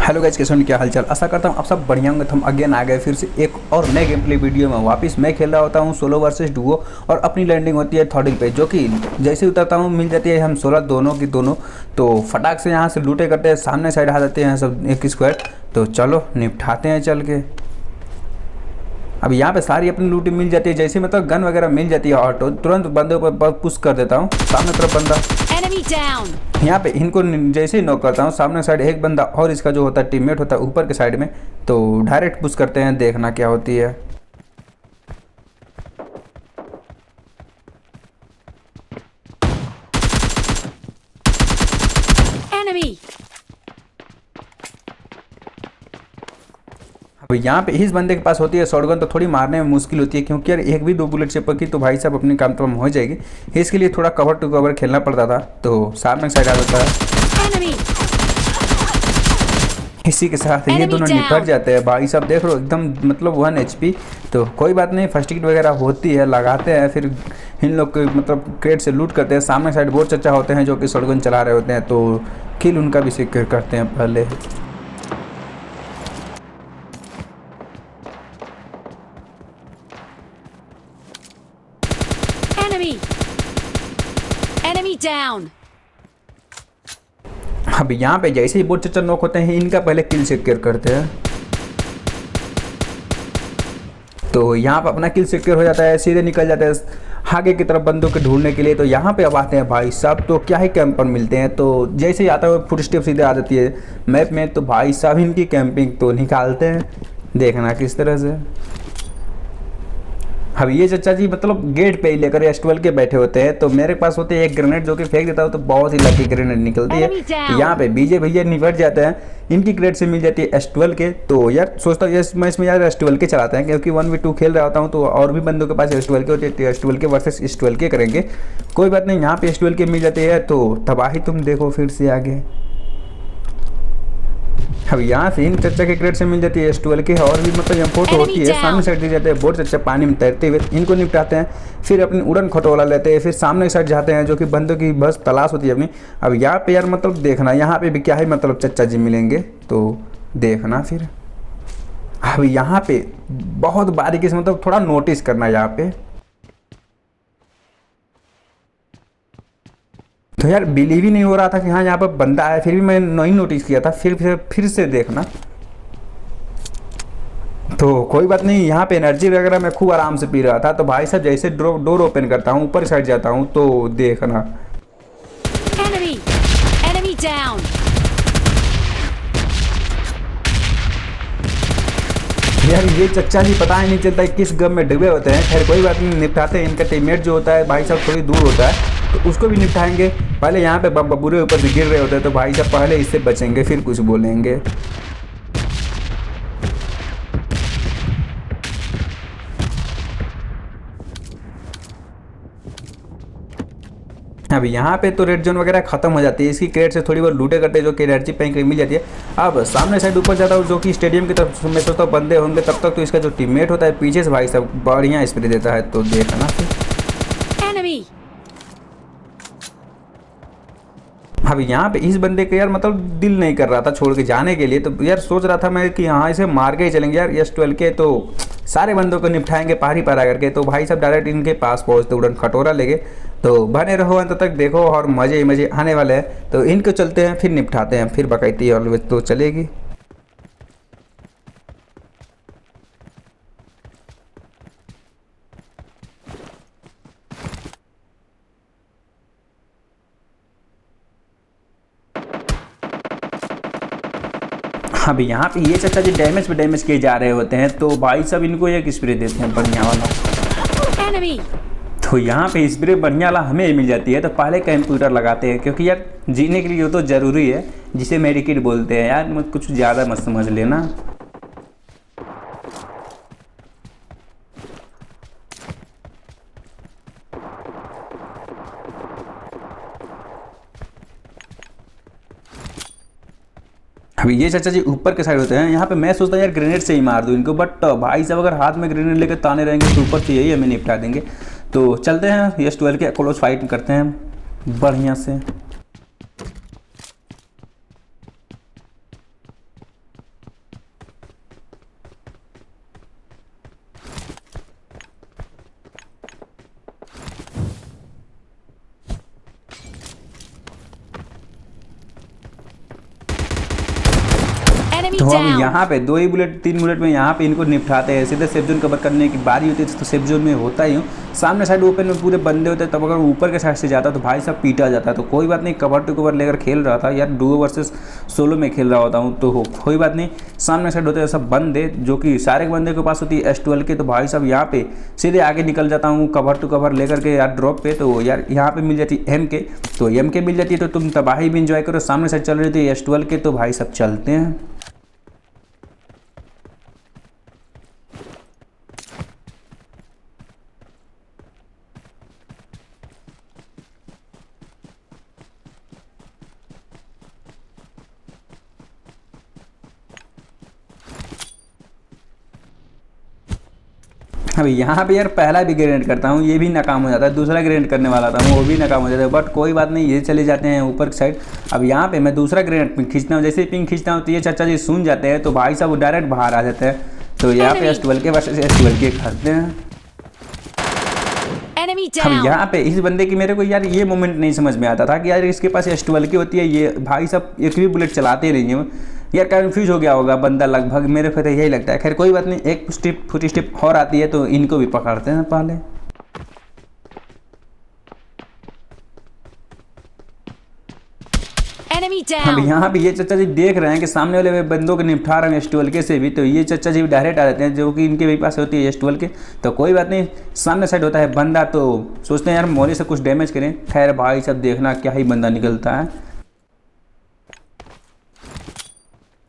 Hello guys, कैसे हो? क्या हालचाल? आशा करता हूँ आप सब बढ़िया होंगे। तो हम अगेन आ गए फिर से एक और नए गेम प्ले वीडियो में वापस। मैं खेल रहा होता हूँ सोलो वर्सेस डुओ और अपनी लैंडिंग होती है थर्डिल पे, जो कि जैसे उतरता हूँ मिल जाती है हम 16 दोनों की दोनों। तो फटाक से यहाँ से लूटे करते हैं, सामने साइड आ जाते हैं सब एक स्क्वाड। तो चलो निपटाते हैं चल के। अब यहाँ पे सारी अपनी लूटी मिल जाती है, जैसे मतलब गन वगैरह मिल जाती है ऑटो, तुरंत बंदे पर पुश कर देता हूँ। सामने तरफ बंदा, यहाँ पे इनको जैसे ही नॉक करता हूँ सामने साइड एक बंदा और इसका जो होता है टीममेट होता है ऊपर के साइड में। तो डायरेक्ट पुश करते हैं, देखना क्या होती है। Enemy! अब यहाँ पे इस बंदे के पास होती है शॉटगन, तो थोड़ी मारने में मुश्किल होती है, क्योंकि यार एक भी दो बुलेट से पकी तो भाई साहब अपनी काम तमाम हो जाएगी। इसके लिए थोड़ा कवर टू कवर खेलना पड़ता था। तो सामने साइड आ जाता है, Enemy! इसी के साथ ये दोनों निपट जाते हैं। भाई साहब देख लो एकदम मतलब 1 HP। तो कोई बात नहीं, फर्स्ट एड वगैरह होती है, लगाते हैं, फिर इन लोग के मतलब क्रेट से लूट करते हैं। सामने साइड बहुत चचा होते हैं जो कि शॉटगन चला रहे होते हैं, तो किल उनका भी सिक्योर करते हैं पहले। Enemy! Enemy down! अब यहाँ पे जैसे ही बहुत चचा नॉक होते हैं इनका पहले किल सिक्योर करते हैं। तो यहाँ पर अपना किल सिक्योर हो जाता है, सीधे निकल जाते हैं आगे की तरफ बंदों के ढूंढने के लिए। तो यहाँ पे अब आते हैं भाई साहब, तो क्या ही कैंपर मिलते हैं। तो जैसे ही आता है फुट स्टेप सीधे आ जाती है मैप में, तो भाई साहब इनकी कैंपिंग तो निकालते हैं, देखना किस तरह से। अब ये चचा जी मतलब गेट पे ही लेकर S12 के बैठे होते हैं। तो मेरे पास होते हैं एक ग्रेनेड जो कि फेंक देता हूँ, तो बहुत ही लकी ग्रेनेड निकलती है। तो यहाँ पे बीजे भैया निपट जाते हैं, इनकी क्रेट से मिल जाती है S12 के। तो यार सोचता हूँ मैं इसमें यार S12 के चलाते हैं, क्योंकि 1v2 खेल रहा होता हूँ तो और भी बंदों के पास S12 के होते हैं, S12 के वर्सेस S12 के करेंगे। कोई बात नहीं, यहाँ पे S12 के मिल जाते हैं, तो तबाही तुम देखो फिर से आगे। अब यहाँ से इन चच्चा के क्रेट से मिल जाती है S12 के, और भी मतलब यहाँ फोटो होती है, सामने साइड दी जाते हैं बहुत चच्चा पानी में तैरते हुए, इनको निपटाते हैं। फिर अपनी उड़न खटोला लेते हैं, फिर सामने साइड जाते हैं जो कि बंदों की बस तलाश होती है अपनी। अब यहाँ पे यार मतलब देखना, यहाँ पे भी क्या है मतलब चच्चा जी मिलेंगे, तो देखना फिर। अब यहाँ पे बहुत बारीकी से मतलब थोड़ा नोटिस करना यहाँ पे। तो यार बिलीव ही नहीं हो रहा था कि हाँ यहाँ पर बंदा है, फिर भी मैं नहीं नोटिस किया था। फिर से देखना। तो कोई बात नहीं, यहाँ पे एनर्जी वगैरह मैं खूब आराम से पी रहा था। तो भाई साहब जैसे डोर ओपन करता हूँ ऊपर साइड जाता हूँ, तो देखना। Enemy! Enemy down! यार ये चच्चा जी पता ही नहीं चलता है किस गम में डूबे होते हैं। खैर कोई बात नहीं, निपटाते हैं। इनका टीममेट जो होता है भाई साहब थोड़ी दूर होता है, तो उसको भी निपटाएंगे। पहले यहाँ पे बबूरे ऊपर से गिर रहे होते हैं, तो भाई साहब पहले इससे बचेंगे फिर कुछ बोलेंगे। अब यहाँ पे तो रेड जोन वगैरह खत्म हो जाती है, इसकी क्रेट से थोड़ी बहुत लूटे करते हैं जो कि एनर्जी पैंक मिल जाती है। अब सामने साइड ऊपर जाता हूँ जो कि स्टेडियम की तरफ मैं सोचता हूँ बंदे होंगे, तब तक तो इसका जो टीममेट होता है पीछे से भाई साहब बढ़िया स्प्रे देता है, तो देखना फिर। Enemy! अब यहाँ पे इस बंदे के यार मतलब दिल नहीं कर रहा था छोड़ के जाने के लिए। तो यार सोच रहा था मैं कि हाँ इसे मार के ही चलेंगे यार S12 के, तो सारे बंदों को निपटाएंगे पारी पारा करके। तो भाई साहब डायरेक्ट इनके पास पहुँचते उड़न खटोरा लेके। तो बने रहो अंत तक, देखो और मज़े ही मज़े आने वाले हैं। तो इनको चलते हैं फिर निपटाते हैं, फिर बकैती ऑलवेज तो चलेगी। अभी यहाँ पे ये चचा जी डैमेज पे डैमेज किए जा रहे होते हैं, तो भाई साहब इनको एक स्प्रे देते हैं बढ़िया वाला। Enemy! तो यहाँ पे स्प्रे बढ़िया वाला हमें ही मिल जाती है। तो पहले कंप्यूटर लगाते हैं, क्योंकि यार जीने के लिए तो ज़रूरी है, जिसे मेडिकेट बोलते हैं। यार मत कुछ ज़्यादा मत समझ लेना। अभी ये चाचा जी ऊपर के साइड होते हैं, यहाँ पे मैं सोचता हूँ यार ग्रेनेड से ही मार दूँ इनको, बट भाई साहब अगर हाथ में ग्रेनेड लेकर ताने रहेंगे तो ऊपर से यही हमें निपटा देंगे। तो चलते हैं S12 के क्लोज फाइट करते हैं बढ़िया से। Enemy तो अब down. यहाँ पे 2 ही बुलेट 3 बुलेट में यहाँ पे इनको निपटाते हैं। सीधे सेफ जोन कवर करने की बारी होती है तो सेफ जोन में होता ही हूँ। सामने साइड ओपन में पूरे बंदे होते हैं, तब अगर ऊपर के साइड से जाता तो भाई साहब पीटा जाता है। तो कोई बात नहीं, कवर टू कवर लेकर खेल रहा था यार, डुओ वर्सेस सोलो में खेल रहा होता हूँ तो कोई बात नहीं। सामने साइड होते हैं सब बंदे, जो कि सारे बंदे के पास होती है S12 के। तो भाई साहब यहाँ पे सीधे आगे निकल जाता हूँ कवर टू कवर लेकर के यार ड्रॉप पे। तो यार यहाँ पे मिल जाती है MK, तो MK मिल जाती है तो तुम तबाही भी इंजॉय करो। सामने साइड चल रही थी S12 के, तो भाई सब चलते हैं। अभी यहाँ पे यार पहला भी ग्रेनेड करता हूँ, ये भी नाकाम हो जाता है। दूसरा ग्रेनेड करने वाला था वो भी नाकाम हो जाता है, बट कोई बात नहीं, ये चले जाते हैं ऊपर की साइड। अब यहाँ पे मैं दूसरा ग्रेनेड पिंग खींचता हूँ, जैसे ही पिंग खींचता हूँ तो ये चाचा जी सुन जाते हैं, तो भाई साहब वो डायरेक्ट बाहर आ जाते हैं। तो यहाँ पे S12 के वर्सेस S12 के करते हैं। Enemy अब down. यहाँ पे इस बंदे की मेरे को यार ये मोमेंट नहीं समझ में आता था कि यार इसके पास S12 की होती है, ये भाई साहब एक भी बुलेट चलाते नहीं है यार। कंफ्यूज हो गया होगा बंदा लगभग, मेरे को तो यही लगता है। खैर कोई बात नहीं, एक फुट स्टेप और आती है तो इनको भी पकड़ते हैं पहले। Enemy अब down. यहाँ भी ये चचा जी देख रहे हैं कि सामने वाले बंदों को निपटा रहे हैं S12 के से भी, तो ये चचा जी डायरेक्ट आ जाते हैं, जो कि इनके भी पास होती है S12 के। तो कोई बात नहीं, सामने साइड होता है बंदा, तो सोचते हैं यार मोली से कुछ डैमेज करें। खैर भाई सब देखना क्या ही बंदा निकलता है।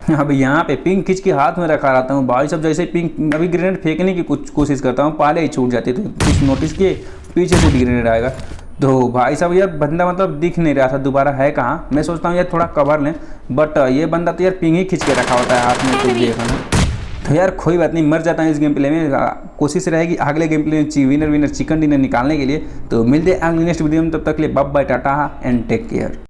अब यहाँ पे पिंग खींच के हाथ में रखा रहता हूँ भाई सब, जैसे पिंग अभी ग्रेनेड फेंकने की कुछ कोशिश करता हूँ, पहले ही छूट जाती है। तो कुछ नोटिस किए पीछे से ग्रेनेड आएगा, तो भाई साहब यार बंदा मतलब दिख नहीं रहा था दोबारा है कहाँ। मैं सोचता हूँ यार थोड़ा कवर लें, बट ये बंदा तो यार पिंग ही खींच के रखा होता है हाथ में, तो देखना। तो यार कोई बात नहीं, मर जाता है इस गेम प्ले में। कोशिश रहेगी अगले गेम प्ले में विनर चिकन डिनर निकालने के लिए। तो मिलते हैं अगले नेक्स्ट वीडियो में, तब तक के लिए bye bye, tata and take care.